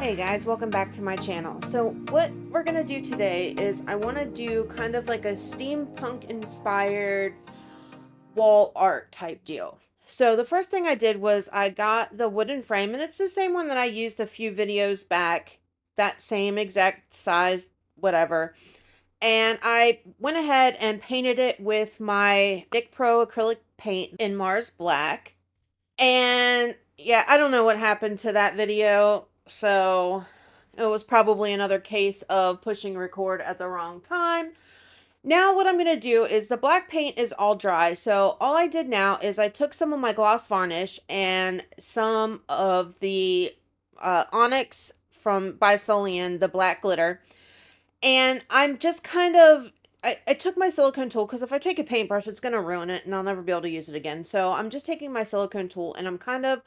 Hey guys, welcome back to my channel. So what we're gonna do today is I want to do kind of like a steampunk inspired wall art type deal. So the first thing I did was I got the wooden frame, and it's the same one that I used a few videos back, that same exact size, whatever. And I went ahead and painted it with my Dick Pro acrylic paint in Mars Black. And yeah, I don't know what happened to that video. So it was probably another case of pushing record at the wrong time. Now what I'm going to do is the black paint is all dry. So all I did now is I took some of my gloss varnish and some of the Onyx from Bisolian, the black glitter. And I'm just kind of I took my silicone tool because if I take a paintbrush, it's going to ruin it and I'll never be able to use it again. So I'm just taking my silicone tool and I'm kind of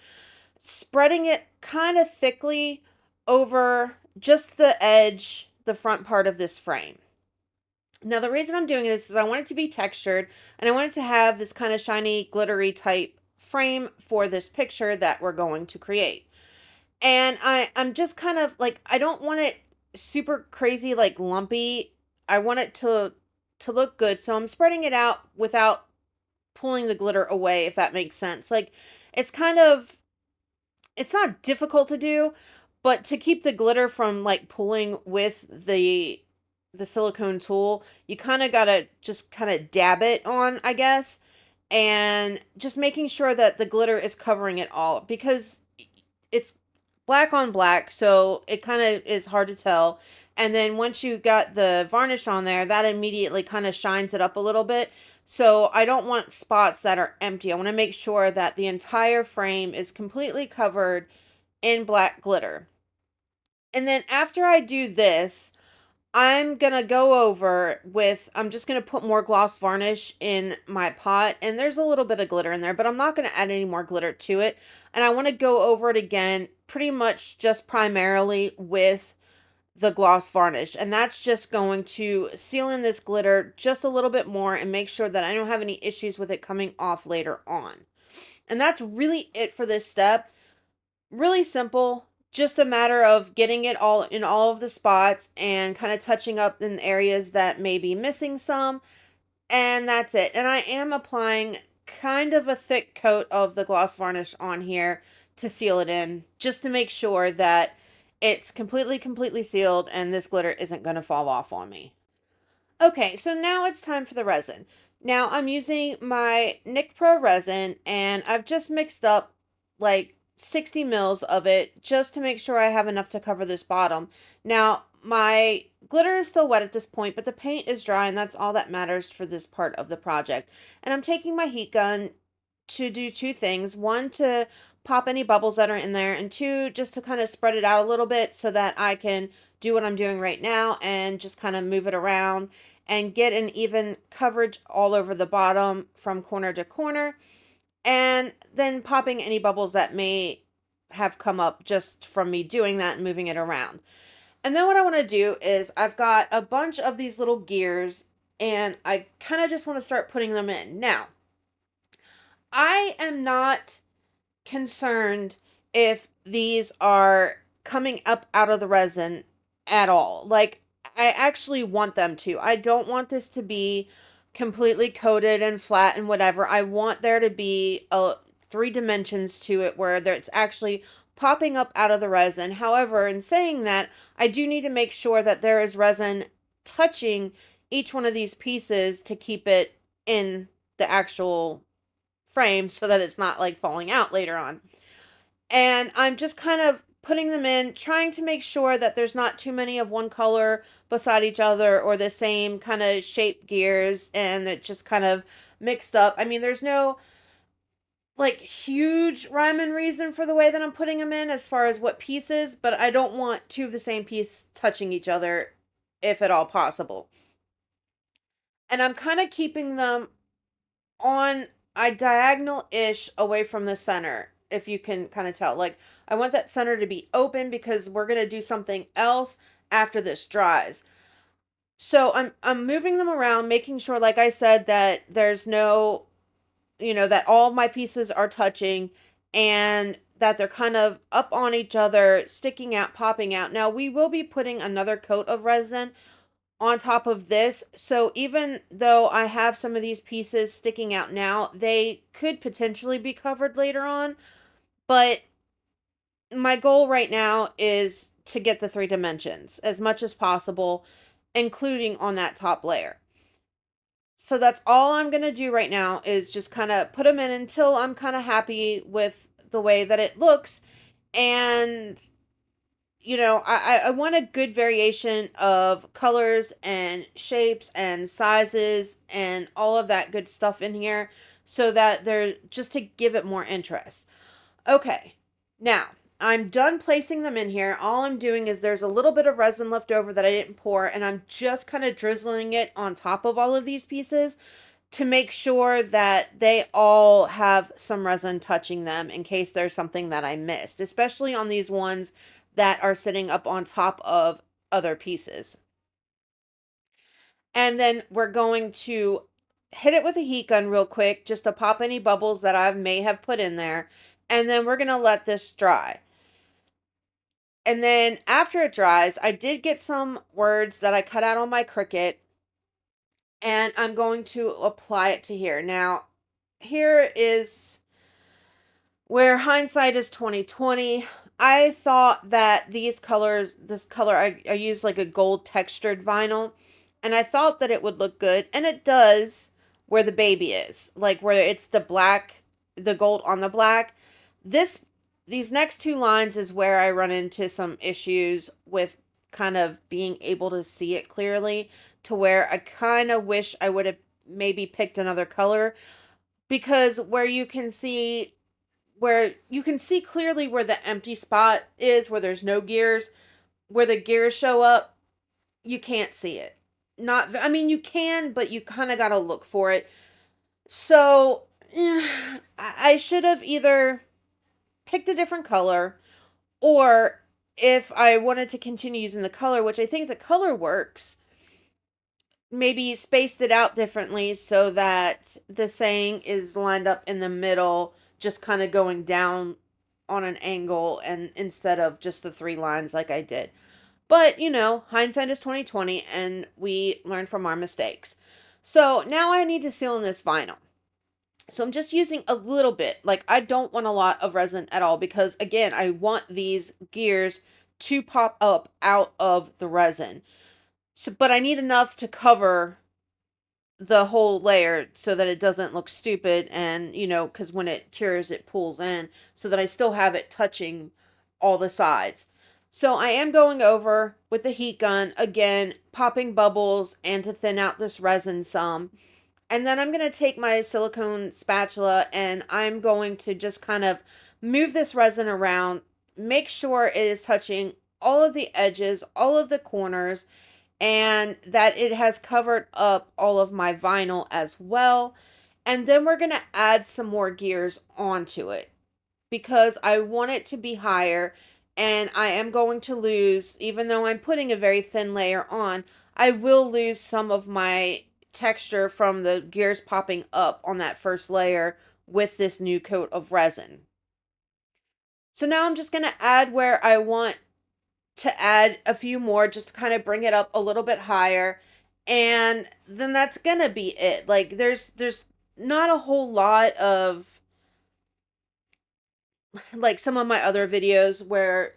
spreading it kind of thickly over just the edge, the front part of this frame. Now, the reason I'm doing this is I want it to be textured and I want it to have this kind of shiny, glittery type frame for this picture that we're going to create. And I'm just kind of like, I don't want it super crazy, like lumpy. I want it to look good. So I'm spreading it out without pulling the glitter away, if that makes sense. Like it's kind of, it's not difficult to do, but to keep the glitter from like pulling with the silicone tool, you kind of got to just kind of dab it on, I guess, and just making sure that the glitter is covering it all because it's black on black, so it kind of is hard to tell. And then once you got the varnish on there, that immediately kind of shines it up a little bit. So I don't want spots that are empty. I want to make sure that the entire frame is completely covered in black glitter. And then after I do this, I'm gonna go over with, I'm just gonna put more gloss varnish in my pot, and there's a little bit of glitter in there, but I'm not gonna add any more glitter to it. And I want to go over it again, pretty much just primarily with the gloss varnish. And that's just going to seal in this glitter just a little bit more and make sure that I don't have any issues with it coming off later on. And that's really it for this step. Really simple, just a matter of getting it all in all of the spots and kind of touching up in areas that may be missing some, and that's it. And I am applying kind of a thick coat of the gloss varnish on here to seal it in, just to make sure that it's completely sealed and this glitter isn't going to fall off on me. Okay, so now it's time for the resin. Now I'm using my Nick Pro resin and I've just mixed up like 60 mils of it just to make sure I have enough to cover this bottom. Now my glitter is still wet at this point, but the paint is dry and that's all that matters for this part of the project. And I'm taking my heat gun to do two things. One, to pop any bubbles that are in there, and two, just to kind of spread it out a little bit so that I can do what I'm doing right now and just kind of move it around and get an even coverage all over the bottom from corner to corner, and then popping any bubbles that may have come up just from me doing that and moving it around. And then what I want to do is I've got a bunch of these little gears and I kind of just want to start putting them in. Now, I am not concerned if these are coming up out of the resin at all. Like, I actually want them to. I don't want this to be completely coated and flat and whatever. I want there to be three dimensions to it where it's actually popping up out of the resin. However, in saying that, I do need to make sure that there is resin touching each one of these pieces to keep it in the actual frame so that it's not like falling out later on. And I'm just kind of putting them in, trying to make sure that there's not too many of one color beside each other or the same kind of shaped gears and it just kind of mixed up. I mean, there's no like huge rhyme and reason for the way that I'm putting them in as far as what pieces, but I don't want two of the same piece touching each other if at all possible. And I'm kind of keeping them on a diagonal-ish away from the center, if you can kind of tell. Like, I want that center to be open because we're going to do something else after this dries. So I'm moving them around, making sure, like I said, that there's no, that all my pieces are touching, and that they're kind of up on each other, sticking out, popping out. Now, we will be putting another coat of resin on top of this. So even though I have some of these pieces sticking out now, they could potentially be covered later on. But my goal right now is to get the 3 dimensions as much as possible, including on that top layer. So that's all I'm going to do right now is just kind of put them in until I'm kind of happy with the way that it looks. And, I want a good variation of colors and shapes and sizes and all of that good stuff in here so that they're just to give it more interest. Okay, now I'm done placing them in here. All I'm doing is there's a little bit of resin left over that I didn't pour, and I'm just kind of drizzling it on top of all of these pieces to make sure that they all have some resin touching them in case there's something that I missed, especially on these ones that are sitting up on top of other pieces. And then we're going to hit it with a heat gun real quick just to pop any bubbles that I may have put in there. And then we're going to let this dry. And then after it dries, I did get some words that I cut out on my Cricut, and I'm going to apply it to here. Now, here is where hindsight is 2020. I thought that this color, I used like a gold textured vinyl, and I thought that it would look good, and it does where the baby is, like where it's the black, the gold on the black. This, these next 2 lines is where I run into some issues with kind of being able to see it clearly, to where I kind of wish I would have maybe picked another color, because where you can see clearly where the empty spot is, where there's no gears, where the gears show up, you can't see it. Not, I mean, you can, but you kind of got to look for it. So, I should have either picked a different color, or if I wanted to continue using the color, which I think the color works, maybe spaced it out differently so that the saying is lined up in the middle, just kind of going down on an angle, and instead of just the 3 lines like I did. But, hindsight is 2020, and we learn from our mistakes. So now I need to seal in this vinyl. So I'm just using a little bit. Like, I don't want a lot of resin at all because, again, I want these gears to pop up out of the resin. So, but I need enough to cover the whole layer so that it doesn't look stupid, and because when it cures it pulls in, so that I still have it touching all the sides. So I am going over with the heat gun again, popping bubbles and to thin out this resin some. And then I'm going to take my silicone spatula and I'm going to just kind of move this resin around, make sure it is touching all of the edges, all of the corners, and that it has covered up all of my vinyl as well. And then we're going to add some more gears onto it because I want it to be higher, and I am going to lose, even though I'm putting a very thin layer on, I will lose some of my texture from the gears popping up on that first layer with this new coat of resin. So now I'm just going to add where I want to add a few more just to kind of bring it up a little bit higher, and then that's gonna be it. Like there's not a whole lot of like some of my other videos where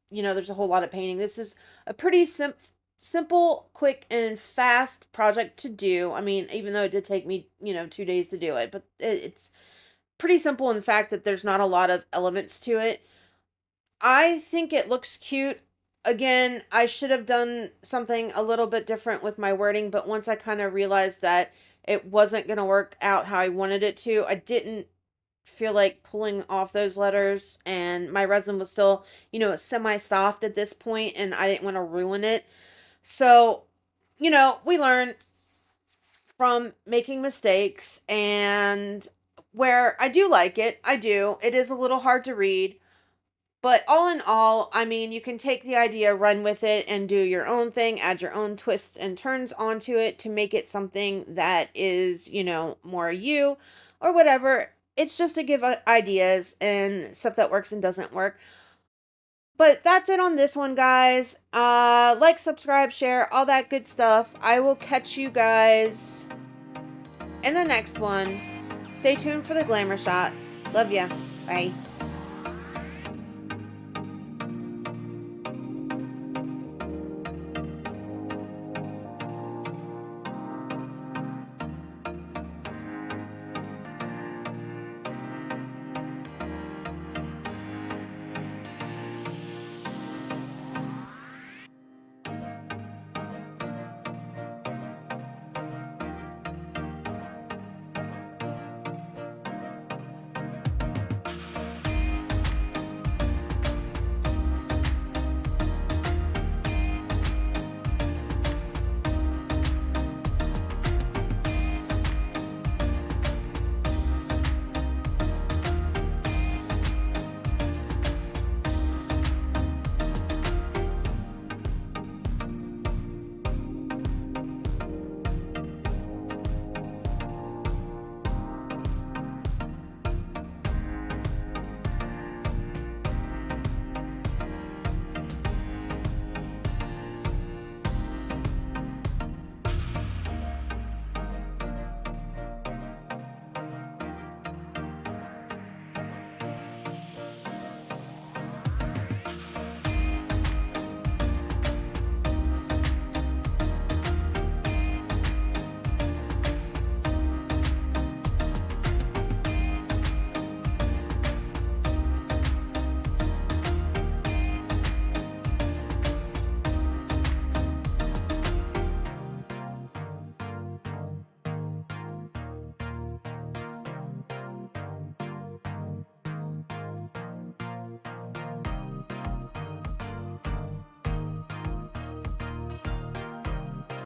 there's a whole lot of painting. This is a pretty simple, quick and fast project to do. I mean, even though it did take me 2 days to do it, but it's pretty simple in the fact that there's not a lot of elements to it. I think it looks cute. Again, I should have done something a little bit different with my wording, but once I kind of realized that it wasn't going to work out how I wanted it to, I didn't feel like pulling off those letters, and my resin was still, semi-soft at this point, and I didn't want to ruin it. So, we learn from making mistakes, and where I do like it, I do. It is a little hard to read. But all in all, I mean, you can take the idea, run with it, and do your own thing, add your own twists and turns onto it to make it something that is, more you or whatever. it's just to give ideas and stuff that works and doesn't work. But that's it on this one, guys. Like, subscribe, share, all that good stuff. I will catch you guys in the next one. Stay tuned for the glamour shots. Love ya. Bye.